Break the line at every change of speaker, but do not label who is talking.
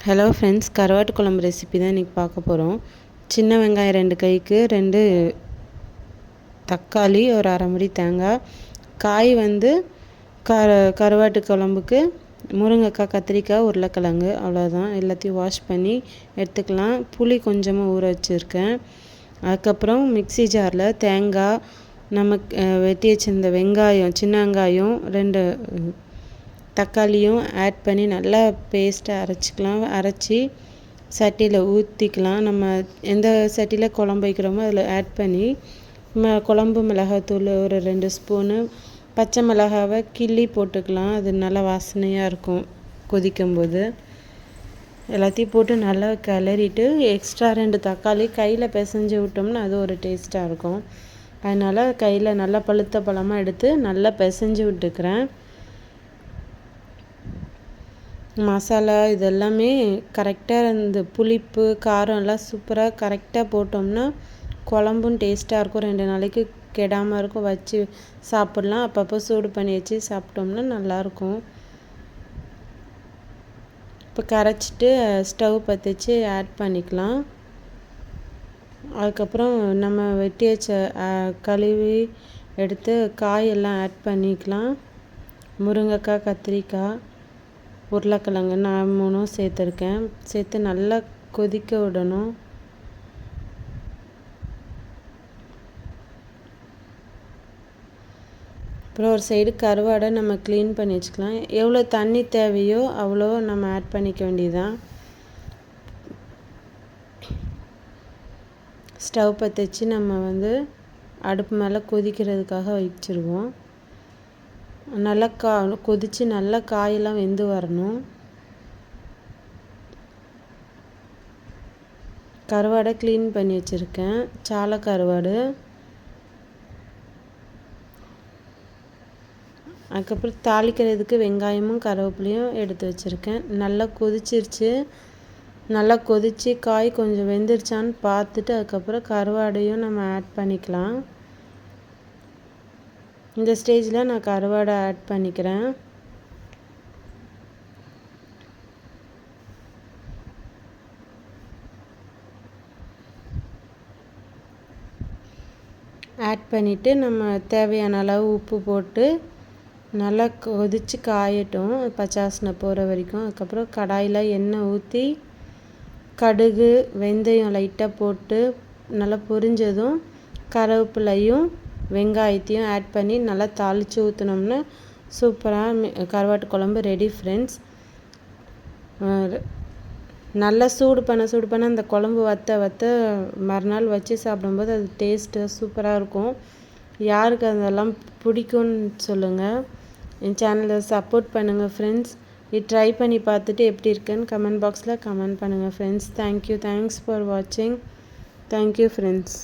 Hello friends, கருவாட்டு குழம்பு recipe தான் இன்றைக்கி பார்க்க போகிறோம். சின்ன வெங்காயம் 2 கைக்கு, 2 தக்காளி, ஒரு அரை மூடி தேங்காய், காய் வந்து கருவாட்டு குழம்புக்கு முருங்கைக்காய், கத்திரிக்காய், உருளைக்கிழங்கு, அவ்வளோதான். எல்லாத்தையும் வாஷ் பண்ணி எடுத்துக்கலாம். புளி கொஞ்சமாக ஊற வச்சுருக்கேன். அதுக்கப்புறம் மிக்ஸி ஜாரில் தேங்காய், நமக்கு வெட்டி வச்சிருந்த வெங்காயம், சின்ன வெங்காயம், 2 தக்காளியும் ஆட் பண்ணி நல்லா பேஸ்ட்டாக அரைச்சிக்கலாம். அரைச்சி சட்டியில் ஊற்றிக்கலாம். நம்ம எந்த சட்டியில் குழம்பு வைக்கிறோமோ அதில் ஆட் பண்ணி குழம்பு மிளகாத்தூள் ஒரு 2 ஸ்பூனு, பச்சை மிளகாவை கிள்ளி போட்டுக்கலாம். அது நல்லா வாசனையாக இருக்கும் கொதிக்கும்போது. எல்லாத்தையும் போட்டு நல்லா கிளறிட்டு எக்ஸ்ட்ரா 2 தக்காளி கையில் பிசைஞ்சு விட்டோம்னா அது ஒரு டேஸ்ட்டாக இருக்கும். அதனால் கையில் நல்லா பழுத்த பழமாக எடுத்து நல்லா பிசைஞ்சு விட்டுக்கிறேன். மசாலா இதெல்லாமே கரெக்டாக இந்த புளிப்பு காரம் எல்லாம் சூப்பராக கரெக்டாக போட்டோம்னா குழம்பும் டேஸ்ட்டாக இருக்கும். 2 நாளைக்கு கெடாமல் இருக்கும். வச்சு சாப்பிட்லாம். அப்பப்போ சூடு பண்ணி வச்சு சாப்பிட்டோம்னா நல்லாயிருக்கும். இப்போ கரைச்சிட்டு ஸ்டவ் பற்ற வச்சு ஆட் பண்ணிக்கலாம். அதுக்கப்புறம் நம்ம வெட்டி வச்ச கழுவி எடுத்து காயெல்லாம் ஆட் பண்ணிக்கலாம். முருங்கைக்காய், கத்திரிக்காய், உருளைக்கிழங்கு நான் 3 சேர்த்துருக்கேன். சேர்த்து நல்லா கொதிக்க விடணும். அப்புறம் ஒரு சைடு கருவாடை நம்ம க்ளீன் பண்ணி வச்சுக்கலாம். எவ்வளோ தண்ணி தேவையோ அவ்வளோ நம்ம ஆட் பண்ணிக்க வேண்டியதுதான். ஸ்டவ் பற்ற வச்சு நம்ம அடுப்பு மேலே கொதிக்கிறதுக்காக வச்சுருவோம். நல்லா கொதித்து நல்லா காயெல்லாம் வெந்து வரணும். கருவாடை க்ளீன் பண்ணி வச்சுருக்கேன். சாலை கருவாடு. அதுக்கப்புறம் தாளிக்கிறதுக்கு வெங்காயமும் கருவேப்பிலையும் எடுத்து வச்சுருக்கேன். நல்லா கொதிச்சிருச்சு. நல்லா கொதித்து காய் கொஞ்சம் வெந்துருச்சான்னு பார்த்துட்டு அதுக்கப்புறம் கருவாடையும் நம்ம ஆட் பண்ணிக்கலாம். இந்த ஸ்டேஜில் நான் கருவாடை ஆட் பண்ணிக்கிறேன். ஆட் பண்ணிவிட்டு நம்ம தேவையான அளவு உப்பு போட்டு நல்லா கொதித்து காயட்டும், பச்சை வாசனை போகிற வரைக்கும். அதுக்கப்புறம் கடாயில் எண்ணெய் ஊற்றி கடுகு, வெந்தயம் லைட்டாக போட்டு நல்லா பொரிஞ்சதும் கருவேப்பிலையும் வெங்காயத்தையும் ஆட் பண்ணி நல்லா தாளித்து ஊற்றினோம்னா சூப்பராக கருவாட்டு குழம்பு ரெடி ஃப்ரெண்ட்ஸ். நல்லா சூடு பண்ண அந்த குழம்பு வற்ற மறுநாள் வச்சு சாப்பிடும்போது அது டேஸ்ட்டு சூப்பராக இருக்கும். யாருக்கு அதெல்லாம் பிடிக்கும்னு சொல்லுங்கள். என் சேனலை சப்போர்ட் பண்ணுங்கள் ஃப்ரெண்ட்ஸ். இது ட்ரை பண்ணி பார்த்துட்டு எப்படி இருக்குன்னு கமெண்ட் பாக்ஸில் கமெண்ட் பண்ணுங்கள் ஃப்ரெண்ட்ஸ். தேங்க்ஸ் ஃபார் வாட்சிங். Thank you friends.